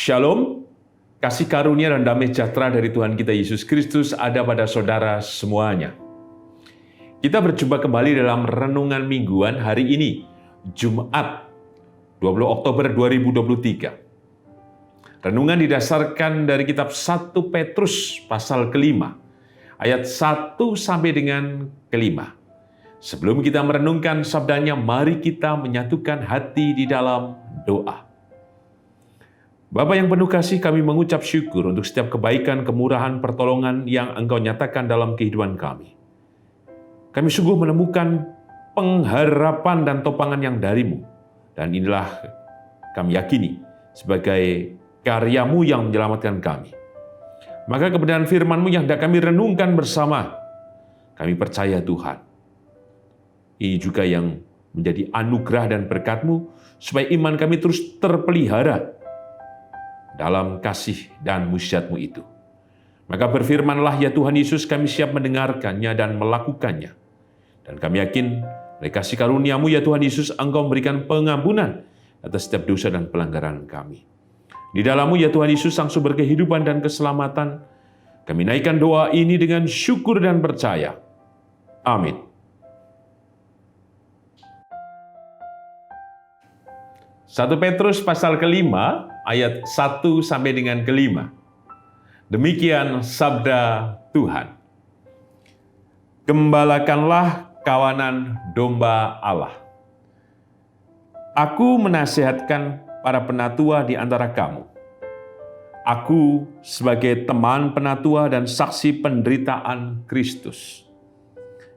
Shalom, kasih karunia dan damai sejahtera dari Tuhan kita Yesus Kristus ada pada saudara semuanya. Kita berjumpa kembali dalam renungan mingguan hari ini, Jumat 20 Oktober 2023. Renungan didasarkan dari kitab 1 Petrus pasal kelima, ayat 1 sampai dengan kelima. Sebelum kita merenungkan sabdanya, mari kita menyatukan hati di dalam doa. Bapa yang penuh kasih, kami mengucap syukur untuk setiap kebaikan, kemurahan, pertolongan yang Engkau nyatakan dalam kehidupan kami. Kami sungguh menemukan pengharapan dan topangan yang dari-Mu. Dan inilah kami yakini sebagai karya-Mu yang menyelamatkan kami. Maka kebenaran firman-Mu yang hendak kami renungkan bersama, kami percaya Tuhan. Ini juga yang menjadi anugerah dan berkat-Mu, supaya iman kami terus terpelihara dalam kasih dan mujizat-Mu itu. Maka berfirmanlah ya Tuhan Yesus, kami siap mendengarkannya dan melakukannya. Dan kami yakin, oleh kasih karunia-Mu ya Tuhan Yesus, Engkau memberikan pengampunan atas setiap dosa dan pelanggaran kami. Di dalam-Mu ya Tuhan Yesus, sang sumber kehidupan dan keselamatan, kami naikkan doa ini dengan syukur dan percaya. Amin. Satu Petrus pasal kelima, ayat 1 sampai dengan kelima. Demikian sabda Tuhan. Gembalakanlah kawanan domba Allah. Aku menasihatkan para penatua di antara kamu. Aku sebagai teman penatua dan saksi penderitaan Kristus,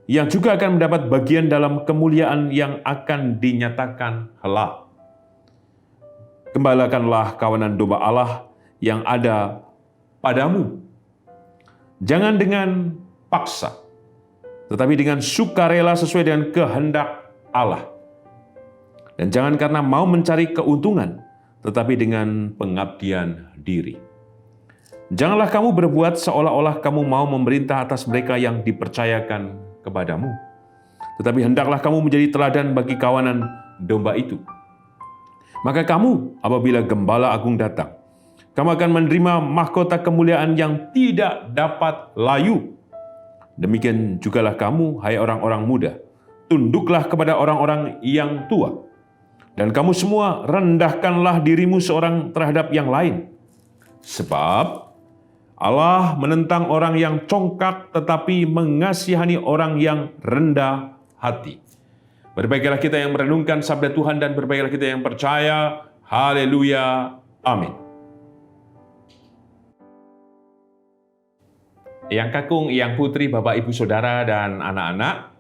yang juga akan mendapat bagian dalam kemuliaan yang akan dinyatakan kelak. Gembalakanlah kawanan domba Allah yang ada padamu. Jangan dengan paksa, tetapi dengan sukarela sesuai dengan kehendak Allah. Dan jangan karena mau mencari keuntungan, tetapi dengan pengabdian diri. Janganlah kamu berbuat seolah-olah kamu mau memerintah atas mereka yang dipercayakan kepadamu. Tetapi hendaklah kamu menjadi teladan bagi kawanan domba itu. Maka kamu, apabila Gembala Agung datang, kamu akan menerima mahkota kemuliaan yang tidak dapat layu. Demikian jugalah kamu, hai orang-orang muda, tunduklah kepada orang-orang yang tua. Dan kamu semua rendahkanlah dirimu seorang terhadap yang lain. Sebab Allah menentang orang yang congkak tetapi mengasihani orang yang rendah hati. Berbahagialah kita yang merenungkan sabda Tuhan dan berbahagialah kita yang percaya. Haleluya. Amin. Yang kakung, yang putri, Bapak, Ibu, Saudara, dan anak-anak,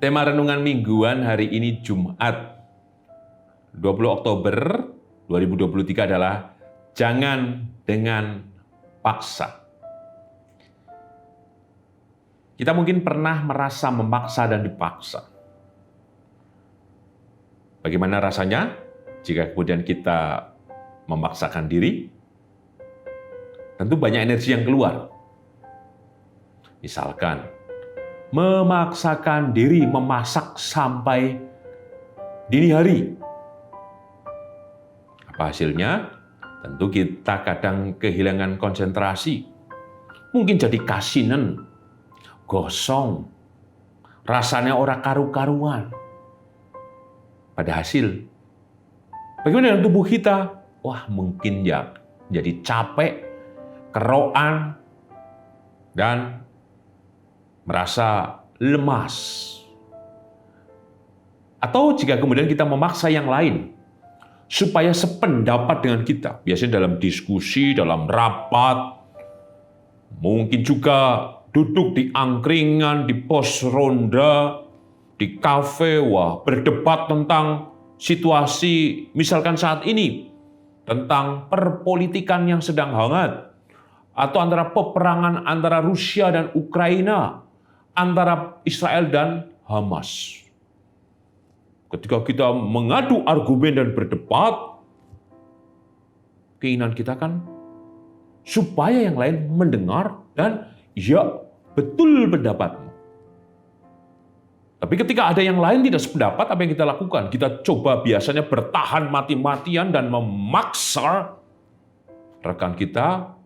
tema renungan mingguan hari ini Jumat 20 Oktober 2023 adalah jangan dengan paksa. Kita mungkin pernah merasa memaksa dan dipaksa. Bagaimana rasanya jika kemudian kita memaksakan diri? Tentu banyak energi yang keluar. Misalkan, memaksakan diri memasak sampai dini hari. Apa hasilnya? Tentu kita kadang kehilangan konsentrasi. Mungkin jadi kasinen, gosong, rasanya ora karu-karuan. Pada hasil, bagaimana dengan tubuh kita? Wah, mungkin ya jadi capek, keroan, dan merasa lemas. Atau jika kemudian kita memaksa yang lain, supaya sependapat dengan kita, biasanya dalam diskusi, dalam rapat, mungkin juga duduk di angkringan, di pos ronda, di kafe, berdebat tentang situasi, misalkan saat ini, tentang perpolitikan yang sedang hangat, atau antara peperangan antara Rusia dan Ukraina, antara Israel dan Hamas. Ketika kita mengadu argumen dan berdebat, keinginan kita kan supaya yang lain mendengar dan ya betul pendapatmu. Tapi ketika ada yang lain tidak sependapat, apa yang kita lakukan? Kita coba biasanya bertahan mati-matian dan memaksa rekan kita,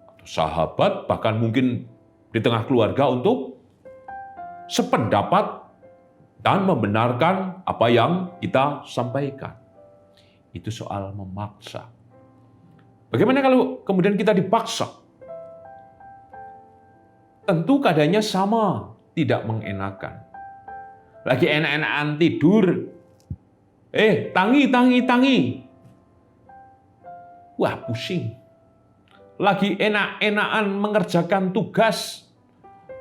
atau sahabat, bahkan mungkin di tengah keluarga untuk sependapat dan membenarkan apa yang kita sampaikan. Itu soal memaksa. Bagaimana kalau kemudian kita dipaksa? Tentu keadaannya sama, tidak mengenakan. Lagi enak-enakan tidur, tangi. Wah, pusing. Lagi enak-enakan mengerjakan tugas,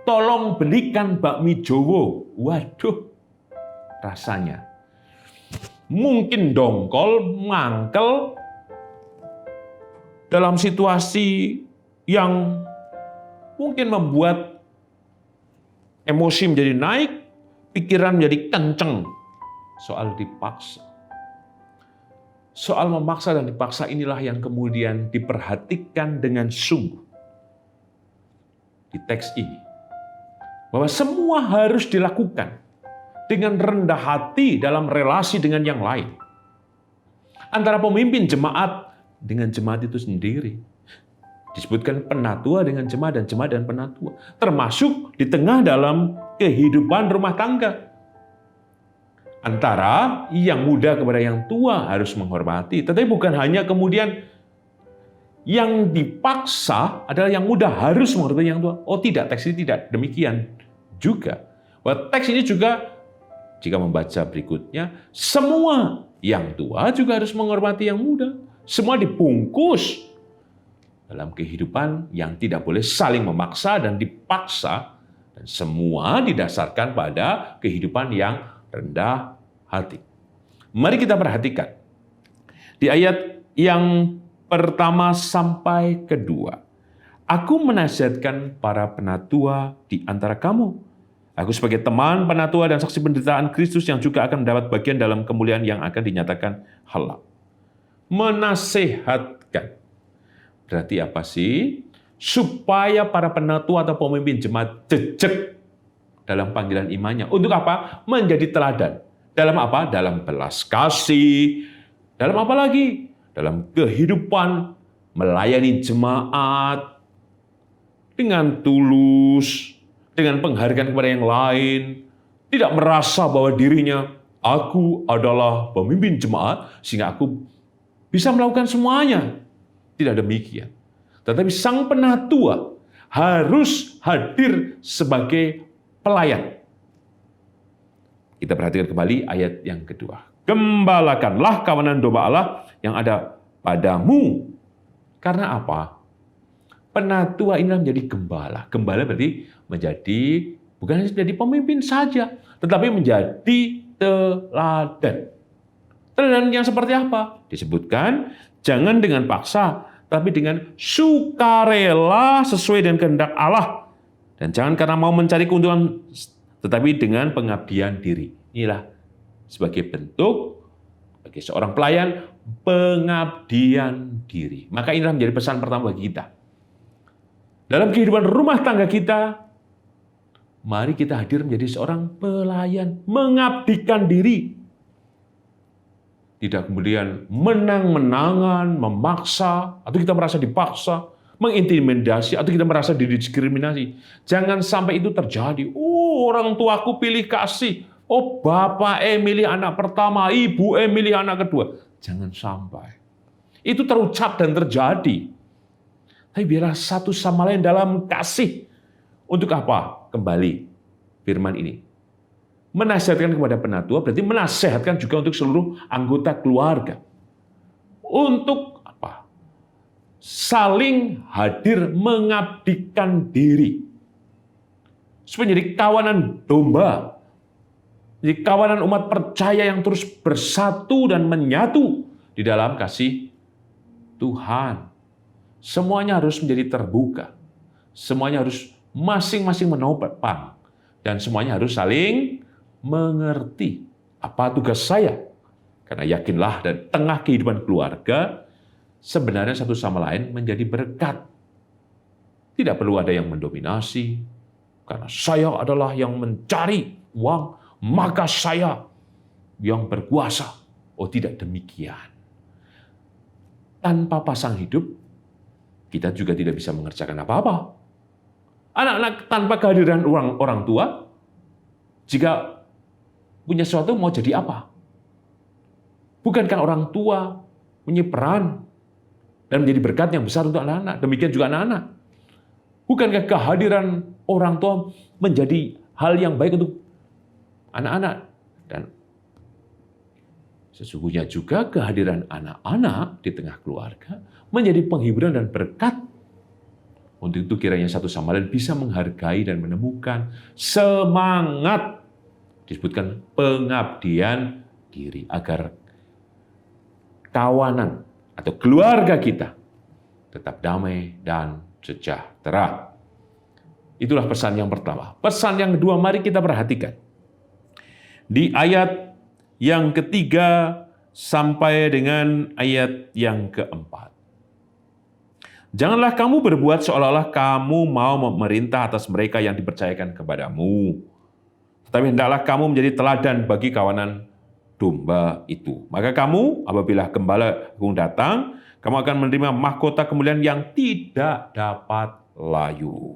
tolong belikan bakmi Jowo. Waduh, rasanya mungkin dongkol, mangkel, dalam situasi yang mungkin membuat emosi menjadi naik, pikiran menjadi kenceng. Soal dipaksa. Soal memaksa dan dipaksa inilah yang kemudian diperhatikan dengan sungguh di teks ini. Bahwa semua harus dilakukan dengan rendah hati dalam relasi dengan yang lain. Antara pemimpin jemaat dengan jemaat itu sendiri. Disebutkan penatua dengan jemaat dan jemaat dan penatua. Termasuk di tengah dalam kehidupan rumah tangga. Antara yang muda kepada yang tua harus menghormati. Tetapi bukan hanya kemudian yang dipaksa adalah yang muda harus menghormati yang tua. Oh tidak, teks ini tidak demikian juga. Bahwa teks ini juga, jika membaca berikutnya, semua yang tua juga harus menghormati yang muda. Semua dibungkus dalam kehidupan yang tidak boleh saling memaksa dan dipaksa. Dan semua didasarkan pada kehidupan yang rendah hati. Mari kita perhatikan. Di ayat yang pertama sampai kedua. Aku menasihatkan para penatua di antara kamu. Aku sebagai teman penatua dan saksi penderitaan Kristus yang juga akan mendapat bagian dalam kemuliaan yang akan dinyatakan halal. Menasehatkan. Berarti apa sih? Supaya para penatua atau pemimpin jemaat jejak dalam panggilan imannya. Untuk apa? Menjadi teladan. Dalam apa? Dalam belas kasih. Dalam apa lagi? Dalam kehidupan melayani jemaat dengan tulus, dengan penghargaan kepada yang lain, tidak merasa bahwa dirinya aku adalah pemimpin jemaat sehingga aku bisa melakukan semuanya. Tidak demikian. Tetapi sang penatua harus hadir sebagai pelayan. Kita perhatikan kembali ayat yang kedua. Gembalakanlah kawanan domba Allah yang ada padamu. Karena apa? Penatua ini menjadi gembala. Gembala berarti menjadi, bukan hanya menjadi pemimpin saja, tetapi menjadi teladan. Teladan yang seperti apa? Disebutkan, jangan dengan paksa, tapi dengan sukarela sesuai dengan kehendak Allah. Dan jangan karena mau mencari keuntungan, tetapi dengan pengabdian diri. Inilah sebagai bentuk, bagi seorang pelayan, pengabdian diri. Maka inilah menjadi pesan pertama bagi kita. Dalam kehidupan rumah tangga kita, mari kita hadir menjadi seorang pelayan, mengabdikan diri. Tidak kemudian menang-menangan, memaksa, atau kita merasa dipaksa, mengintimidasi, atau kita merasa didiskriminasi. Jangan sampai itu terjadi. Oh, orang tuaku pilih kasih. Oh, bapak milih anak pertama, ibu milih anak kedua. Jangan sampai. Itu terucap dan terjadi. Tapi biarlah satu sama lain dalam kasih. Untuk apa? Kembali firman ini. Menasihatkan kepada penatua berarti menasihatkan juga untuk seluruh anggota keluarga. Untuk apa? Saling hadir mengabdikan diri. Supaya jadi kawanan domba. Jadi kawanan umat percaya yang terus bersatu dan menyatu di dalam kasih Tuhan. Semuanya harus menjadi terbuka. Semuanya harus masing-masing menopang. Dan semuanya harus saling mengerti apa tugas saya. Karena yakinlah dari tengah kehidupan keluarga, sebenarnya satu sama lain menjadi berkat. Tidak perlu ada yang mendominasi, karena saya adalah yang mencari uang, maka saya yang berkuasa. Oh tidak demikian. Tanpa pasang hidup, kita juga tidak bisa mengerjakan apa-apa. Anak-anak tanpa kehadiran orang tua, jika punya sesuatu mau jadi apa? Bukankah orang tua punya peran dan menjadi berkat yang besar untuk anak-anak? Demikian juga anak-anak. Bukankah kehadiran orang tua menjadi hal yang baik untuk anak-anak? Dan sesungguhnya juga kehadiran anak-anak di tengah keluarga menjadi penghiburan dan berkat. Untuk itu kiranya satu sama lain bisa menghargai dan menemukan semangat, disebutkan pengabdian diri, agar kawanan atau keluarga kita tetap damai dan sejahtera. Itulah pesan yang pertama. Pesan yang kedua, mari kita perhatikan. Di ayat yang ketiga sampai dengan ayat yang keempat. Janganlah kamu berbuat seolah-olah kamu mau memerintah atas mereka yang dipercayakan kepadamu. Tetapi hendaklah kamu menjadi teladan bagi kawanan domba itu. Maka kamu, apabila gembala agung datang, kamu akan menerima mahkota kemuliaan yang tidak dapat layu.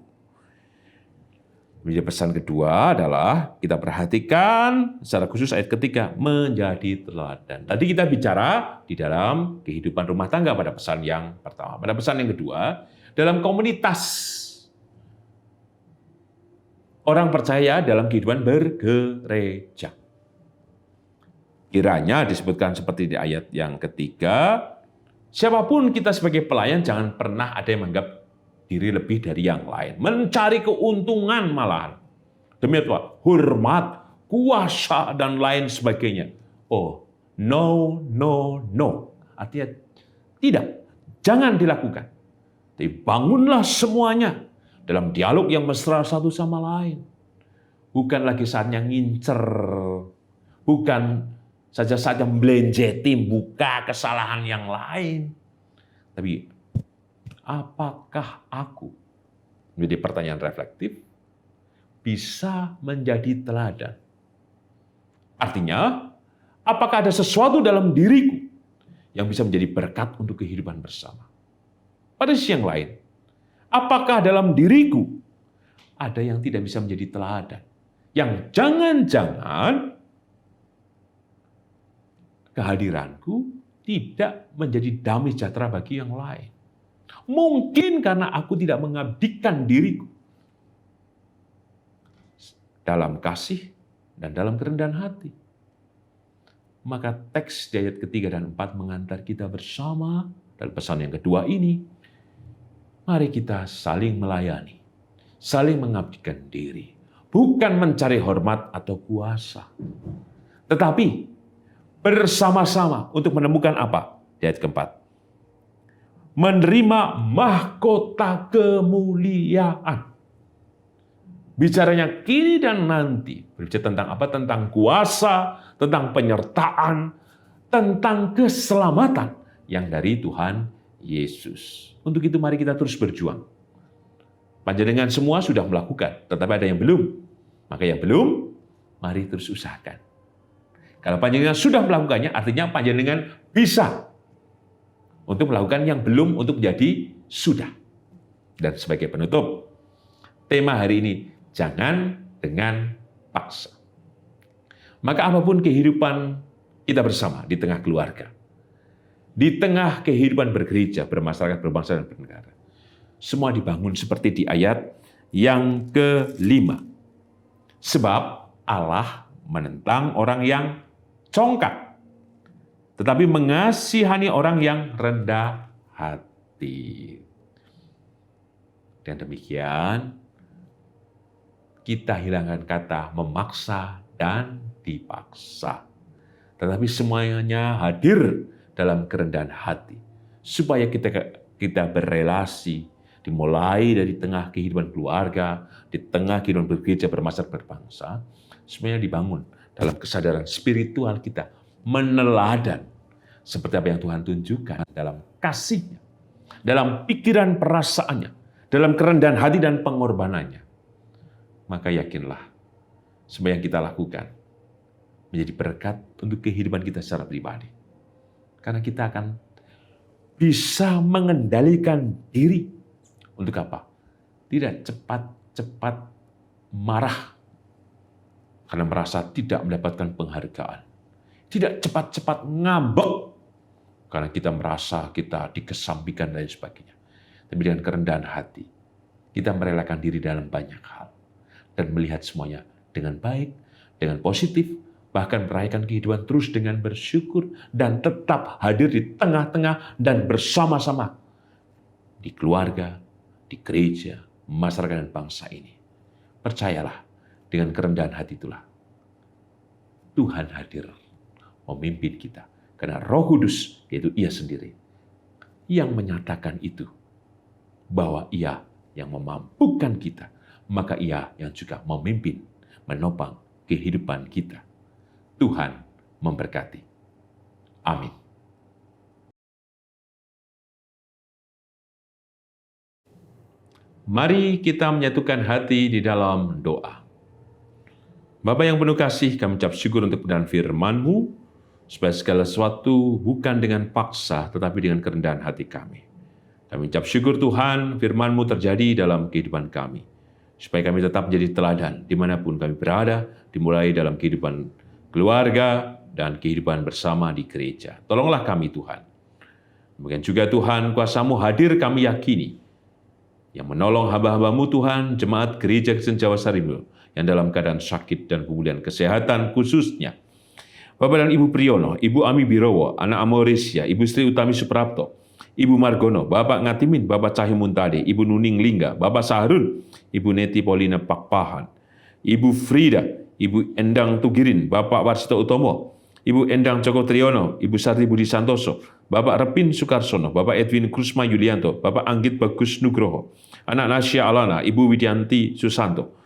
Jadi pesan kedua adalah kita perhatikan secara khusus ayat ketiga, menjadi teladan. Tadi kita bicara di dalam kehidupan rumah tangga pada pesan yang pertama. Pada pesan yang kedua, dalam komunitas orang percaya dalam kehidupan bergereja. Kiranya disebutkan seperti di ayat yang ketiga, siapapun kita sebagai pelayan jangan pernah ada yang menganggap diri lebih dari yang lain. Mencari keuntungan malahan. Demi apa? Hormat, kuasa, dan lain sebagainya. Oh, no, no, no. Artinya tidak. Jangan dilakukan. Tapi bangunlah semuanya dalam dialog yang mesra satu sama lain. Bukan lagi saatnya ngincer. Bukan saja membelenjeti, buka kesalahan yang lain. Tapi apakah aku, menjadi pertanyaan reflektif, bisa menjadi teladan? Artinya, apakah ada sesuatu dalam diriku yang bisa menjadi berkat untuk kehidupan bersama? Pada sisi yang lain, apakah dalam diriku ada yang tidak bisa menjadi teladan? Yang jangan-jangan kehadiranku tidak menjadi damai sejahtera bagi yang lain. Mungkin karena aku tidak mengabdikan diriku dalam kasih dan dalam kerendahan hati. Maka teks di ayat ketiga dan 4 mengantar kita bersama dalam pesan yang kedua ini. Mari kita saling melayani, saling mengabdikan diri. Bukan mencari hormat atau kuasa. Tetapi bersama-sama untuk menemukan apa? Di ayat keempat. Menerima mahkota kemuliaan. Bicaranya kini dan nanti. Berbicara tentang apa? Tentang kuasa, tentang penyertaan, tentang keselamatan yang dari Tuhan Yesus. Untuk itu mari kita terus berjuang. Panjenengan semua sudah melakukan, tetapi ada yang belum. Maka yang belum, mari terus usahakan. Kalau panjenengan sudah melakukannya, artinya panjenengan bisa untuk melakukan yang belum, untuk menjadi sudah. Dan sebagai penutup, tema hari ini, jangan dengan paksa. Maka apapun kehidupan kita bersama di tengah keluarga, di tengah kehidupan bergereja, bermasyarakat, berbangsa, dan bernegara, semua dibangun seperti di ayat yang ke-5. Sebab Allah menentang orang yang congkak, tetapi mengasihani orang yang rendah hati. Dan demikian, kita hilangkan kata memaksa dan dipaksa. Tetapi semuanya hadir dalam kerendahan hati. Supaya kita berelasi, dimulai dari tengah kehidupan keluarga, di tengah kehidupan bergereja, bermasyarakat, berbangsa, semuanya dibangun dalam kesadaran spiritual kita, meneladan seperti apa yang Tuhan tunjukkan dalam kasih-Nya, dalam pikiran perasaannya, dalam kerendahan hati dan pengorbanannya. Maka yakinlah, semua yang kita lakukan menjadi berkat untuk kehidupan kita secara pribadi. Karena kita akan bisa mengendalikan diri. Untuk apa? Tidak cepat-cepat marah karena merasa tidak mendapatkan penghargaan. Tidak cepat-cepat ngambek karena kita merasa kita dikesampingkan dan lain sebagainya. Tapi dengan kerendahan hati, kita merelakan diri dalam banyak hal dan melihat semuanya dengan baik, dengan positif, bahkan merayakan kehidupan terus dengan bersyukur dan tetap hadir di tengah-tengah dan bersama-sama di keluarga, di gereja, masyarakat dan bangsa ini. Percayalah, dengan kerendahan hati itulah Tuhan hadir memimpin kita. Karena Roh Kudus, yaitu Ia sendiri, yang menyatakan itu, bahwa Ia yang memampukan kita, maka Ia yang juga memimpin, menopang kehidupan kita. Tuhan memberkati. Amin. Mari kita menyatukan hati di dalam doa. Bapa yang penuh kasih, kami ucap syukur untuk kebenaran firman-Mu, supaya segala sesuatu bukan dengan paksa, tetapi dengan kerendahan hati kami. Kami ucap syukur Tuhan, firman-Mu terjadi dalam kehidupan kami, supaya kami tetap menjadi teladan dimanapun kami berada, dimulai dalam kehidupan keluarga dan kehidupan bersama di gereja. Tolonglah kami Tuhan. Demikian juga Tuhan, kuasa-Mu hadir kami yakini, yang menolong hamba-hamba-Mu Tuhan, jemaat gereja Kristen Jawa Sarimul, yang dalam keadaan sakit dan pemulihan kesehatan khususnya. Bapak dan Ibu Priyono, Ibu Ami Birowo, anak Amoresia, Ibu Sri Utami Suprapto, Ibu Margono, Bapak Ngatimin, Bapak Cahyo Muntade, Ibu Nuning Lingga, Bapak Sahrun, Ibu Neti Paulina Pakpahan, Ibu Frida, Ibu Endang Tugirin, Bapak Warsito Utomo, Ibu Endang Joko Triyono, Ibu Sarti Budi Santoso, Bapak Repin Sukarsono, Bapak Edwin Krusma Yulianto, Bapak Anggit Bagus Nugroho, anak Nasya Alana, Ibu Widianti Susanto.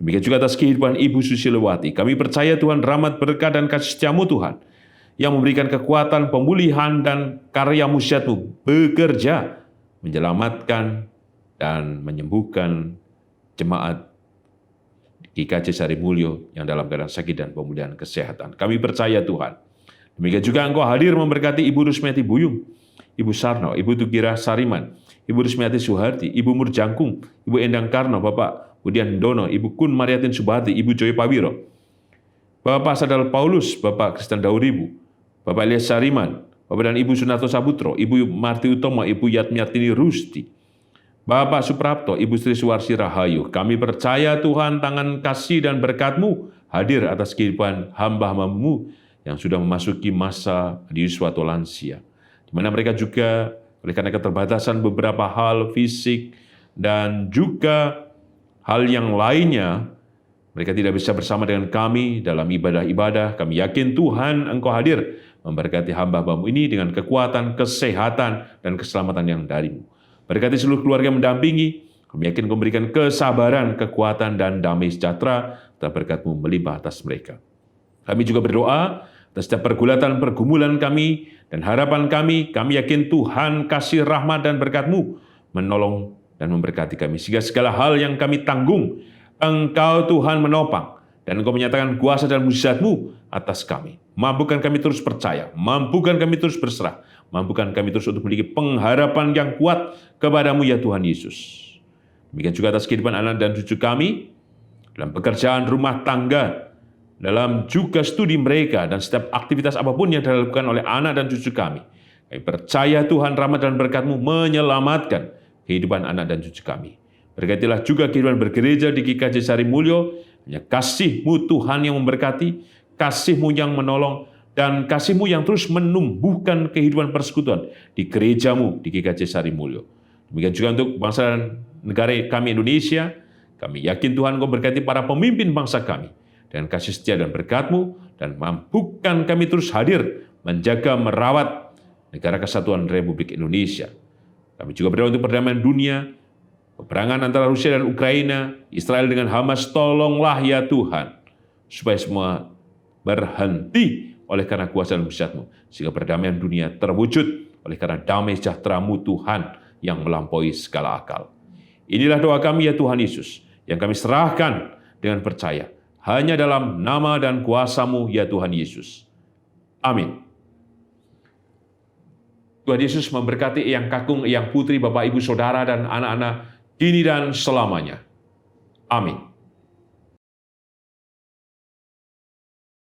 Demikian juga atas kehidupan Ibu Susilowati. Kami percaya Tuhan rahmat berkat dan kasih setiamu Tuhan, yang memberikan kekuatan, pemulihan, dan karya mujizat-Mu bekerja, menyelamatkan dan menyembuhkan jemaat GKJ Sarimulyo yang dalam keadaan sakit dan pemulihan kesehatan. Kami percaya Tuhan. Demikian juga Engkau hadir memberkati Ibu Rusmiati Buyung, Ibu Sarno, Ibu Tukira Sariman, Ibu Rusmiati Suharti, Ibu Murjangkung, Ibu Endang Karno, Bapak Budian Dono, Ibu Kun Mariatin Subhati, Ibu Joy Pawiro, Bapak Sadal Paulus, Bapak Kristen Dauribu, Bapak Elias Sariman, Bapak dan Ibu Sunarto Sabutro, Ibu Marti Utomo, Ibu Yatmiatini Rusti, Bapak Suprapto, Ibu Sri Suwarsi Rahayu. Kami percaya Tuhan, tangan kasih dan berkat-Mu hadir atas kehidupan hamba-hamba-Mu yang sudah memasuki masa diuswa atau lansia, di mana mereka juga oleh karena keterbatasan beberapa hal fisik dan juga hal yang lainnya, mereka tidak bisa bersama dengan kami dalam ibadah-ibadah. Kami yakin Tuhan Engkau hadir memberkati hamba-hamba-Mu ini dengan kekuatan, kesehatan, dan keselamatan yang dari-Mu. Berkati seluruh keluarga mendampingi. Kami yakin Engkau memberikan kesabaran, kekuatan, dan damai sejahtera, serta berkat-Mu melimpah atas mereka. Kami juga berdoa atas setiap pergulatan-pergumulan kami dan harapan kami. Kami yakin Tuhan kasih rahmat dan berkat-Mu menolong dan memberkati kami, sehingga segala hal yang kami tanggung, Engkau Tuhan menopang, dan Engkau menyatakan kuasa dan mujizat-Mu atas kami. Mampukan kami terus percaya, mampukan kami terus berserah, mampukan kami terus untuk memiliki pengharapan yang kuat kepada-Mu ya Tuhan Yesus. Demikian juga atas kehidupan anak dan cucu kami, dalam pekerjaan rumah tangga, dalam juga studi mereka, dan setiap aktivitas apapun yang dilakukan oleh anak dan cucu kami. Kami percaya Tuhan rahmat dan berkat-Mu menyelamatkan kehidupan anak dan cucu kami. Berkatilah juga kehidupan bergereja di GKJ Sarimulyo. Hanya kasih-Mu Tuhan yang memberkati, kasih-Mu yang menolong, dan kasih-Mu yang terus menumbuhkan kehidupan persekutuan di gereja-Mu di GKJ Sarimulyo. Demikian juga untuk bangsa dan negara kami Indonesia. Kami yakin Tuhan Engkau berkati para pemimpin bangsa kami dengan kasih setia dan berkat-Mu, dan mampukan kami terus hadir menjaga merawat negara kesatuan Republik Indonesia. Kami juga berdoa untuk perdamaian dunia, peperangan antara Rusia dan Ukraina, Israel dengan Hamas. Tolonglah ya Tuhan, supaya semua berhenti oleh karena kuasa dan mujizat-Mu, sehingga perdamaian dunia terwujud oleh karena damai sejahtera-Mu Tuhan yang melampaui segala akal. Inilah doa kami ya Tuhan Yesus, yang kami serahkan dengan percaya, hanya dalam nama dan kuasa-Mu ya Tuhan Yesus. Amin. Tuhan Yesus memberkati Eyang Kakung, Eyang Putri, Bapak, Ibu, Saudara, dan anak-anak kini dan selamanya. Amin.